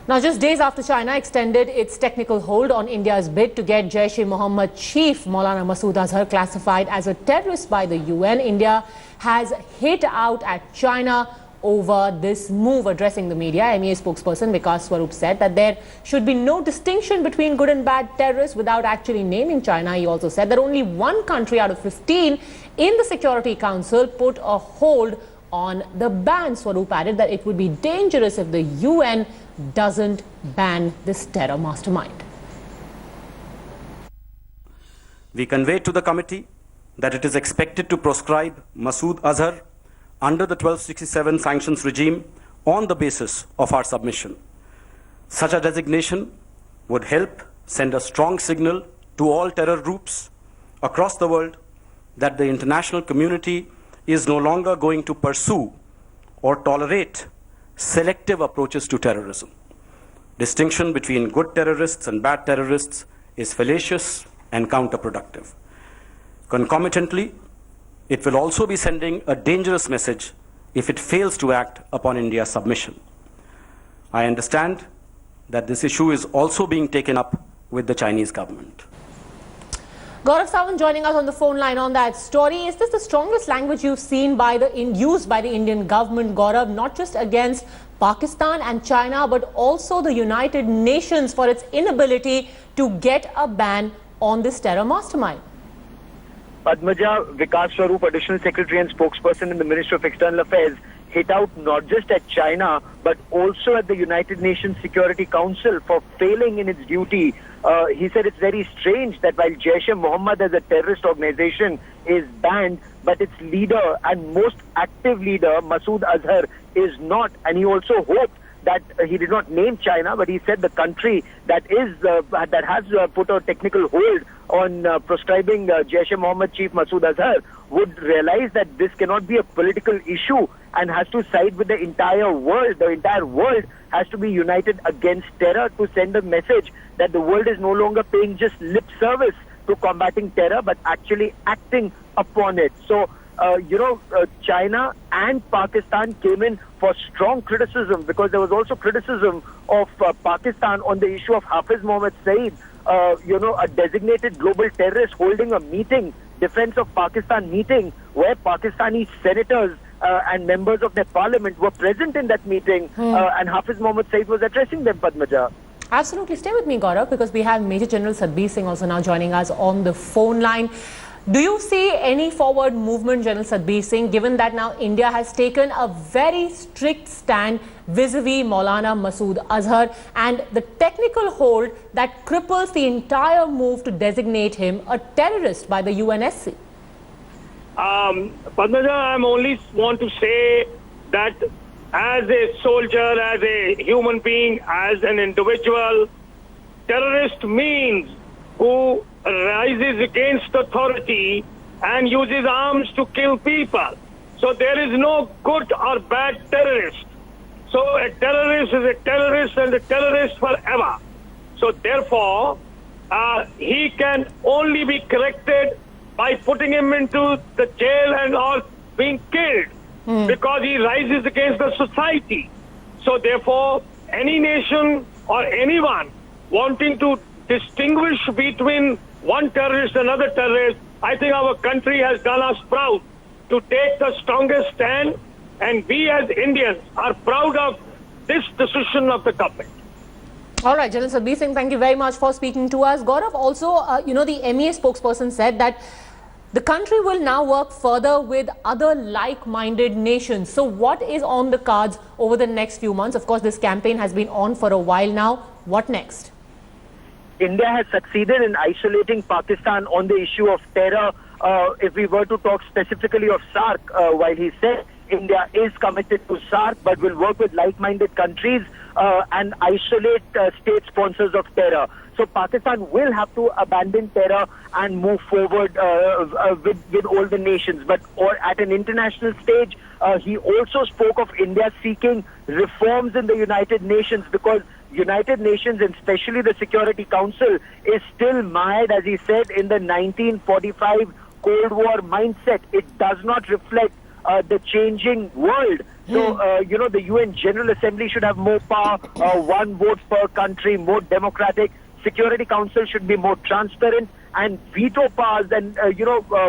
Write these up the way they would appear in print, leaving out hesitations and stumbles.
Now, just days after China extended its technical hold on India's bid to get Jaish-e-Mohammed chief Maulana Masood Azhar classified as a terrorist by the UN, India has hit out at China over this move. Addressing the media, MEA spokesperson Vikas Swarup said that there should be no distinction between good and bad terrorists without actually naming China. He also said that only one country out of 15 in the Security Council put a hold on the ban. Swarup added that it would be dangerous if the UN doesn't ban this terror mastermind. We conveyed to the committee that it is expected to proscribe Masood Azhar under the 1267 sanctions regime on the basis of our submission. Such a designation would help send a strong signal to all terror groups across the world that the international community is no longer going to pursue or tolerate selective approaches to terrorism. Distinction between good terrorists and bad terrorists is fallacious and counterproductive. Concomitantly, it will also be sending a dangerous message if it fails to act upon India's submission. I understand that this issue is also being taken up with the Chinese government. Gaurav Sawant joining us on the phone line on that story. Is this the strongest language you've seen used by the Indian government, Gaurav, not just against Pakistan and China, but also the United Nations for its inability to get a ban on this terror mastermind? Padmaja, Vikas Swarup, Additional Secretary and Spokesperson in the Ministry of External Affairs, hit out not just at China, but also at the United Nations Security Council for failing in its duty. He said it's very strange that while Jaish-e-Mohammed as a terrorist organization is banned, but its leader and most active leader, Masood Azhar, is not. And he also hoped that he did not name China, but he said the country that has put a technical hold on proscribing Jaish-e-Mohammed chief Masood Azhar would realize that this cannot be a political issue and has to side with the entire world. The entire world has to be united against terror to send a message that the world is no longer paying just lip service to combating terror, but actually acting upon it. So, China and Pakistan came in for strong criticism because there was also criticism of Pakistan on the issue of Hafiz Mohammed Saeed, a designated global terrorist holding a meeting, Defense of Pakistan meeting, where Pakistani senators and members of their parliament were present in that meeting, and Hafiz Mohammed Saeed was addressing them, Padmaja. Absolutely. Stay with me, Gaurav, because we have Major General Sadbir Singh also now joining us on the phone line. Do you see any forward movement, General Sadbir Singh, given that now India has taken a very strict stand vis-a-vis Maulana Masood Azhar and the technical hold that cripples the entire move to designate him a terrorist by the UNSC? Padmaja, I only want to say that as a soldier, as a human being, as an individual, terrorist means who rises against authority and uses arms to kill people. So there is no good or bad terrorist. So a terrorist is a terrorist and a terrorist forever. So therefore, he can only be corrected by putting him into the jail and or being killed because he rises against the society. So therefore, any nation or anyone wanting to distinguish between one terrorist and another terrorist, I think our country has done us proud to take the strongest stand, and we as Indians are proud of this decision of the government. All right, General Sadbir Singh, thank you very much for speaking to us. Gaurav, also, the MEA spokesperson said that the country will now work further with other like-minded nations. So what is on the cards over the next few months? Of course, this campaign has been on for a while now. What next? India has succeeded in isolating Pakistan on the issue of terror. If we were to talk specifically of SAARC, while he said India is committed to SAARC but will work with like-minded countries and isolate state sponsors of terror. So Pakistan will have to abandon terror and move forward with all the nations. But at an international stage, he also spoke of India seeking reforms in the United Nations because United Nations, and especially the Security Council, is still mired, as he said, in the 1945 Cold War mindset. It does not reflect the changing world. So, the UN General Assembly should have more power, one vote per country, more democratic. Security Council should be more transparent, and veto powers, and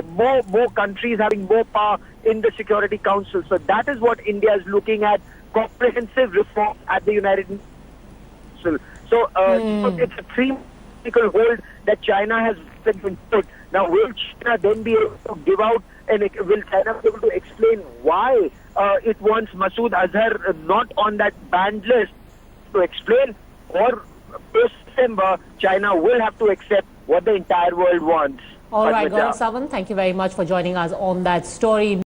more countries having more power in the Security Council. So that is what India is looking at: comprehensive reform at the United Nations. So it's a three-political hold that China has been put. Now, will China then be able to give out, and will China be able to explain why it wants Masood Azhar not on that banned list? To explain, or post-December, China will have to accept what the entire world wants. All right, Gaurav Sawant, thank you very much for joining us on that story.